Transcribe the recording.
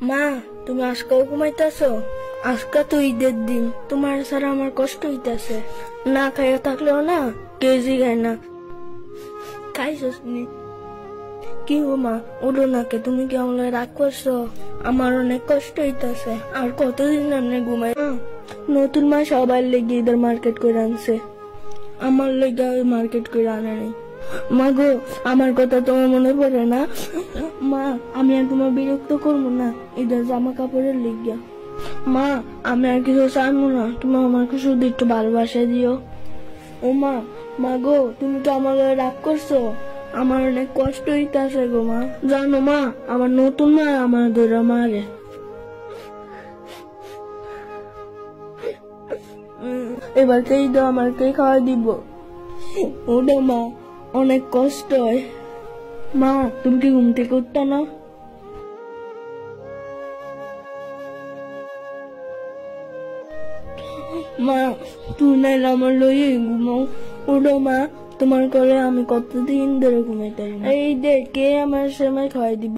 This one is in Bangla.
মা, তুমি আজকাল ঘুমাইতেছো? আজকা তো ঈদের দিন, তোমার ছাড়া আমার কষ্ট হইতেছে। না খাইয়া থাকলেও না কেউ জিগায় না খাইছস নি। কি গো মা, উঠো নাকে, তুমি কি আমার রাগ করছো? আমার অনেক কষ্ট হইতেছে। আর কতদিন আপনি ঘুমাই? নতুন মা সবার লেগে ঈদের মার্কেট করে আনছে, আমার লেগে মার্কেট করে আনে নাই। মা গো, আমার কথা তোমার মনে পড়ে না? মা, আমি আর তোমার বিরক্ত করবো না ঈদের জামা কাপড়ের লেগে। মা, আমি আর কিছু চাইবো না, তুমি আমাকে শুধু একটু ভালোবাসা দিও। ও মা, মা গো, তুমি তো আমার রাগ করছো, আমার অনেক কষ্ট হইতেছে গো মা। জানো মা, আমার নতুন মা আমার ধরে মারে। এবার কে ঈদ আমাকে খাওয়া দিব? ওটা মা, অনেক কষ্ট হয়। মা, তুমি কি ঘুম থেকে উঠতা না? মা, তুই নাইলে আমার লইয়ে ঘুমাও। ওঠো মা, তোমার করে আমি কতদিন ধরে ঘুমাইতে পারি না। এই দেখ, কে আমার সময় খাওয়াই দিব।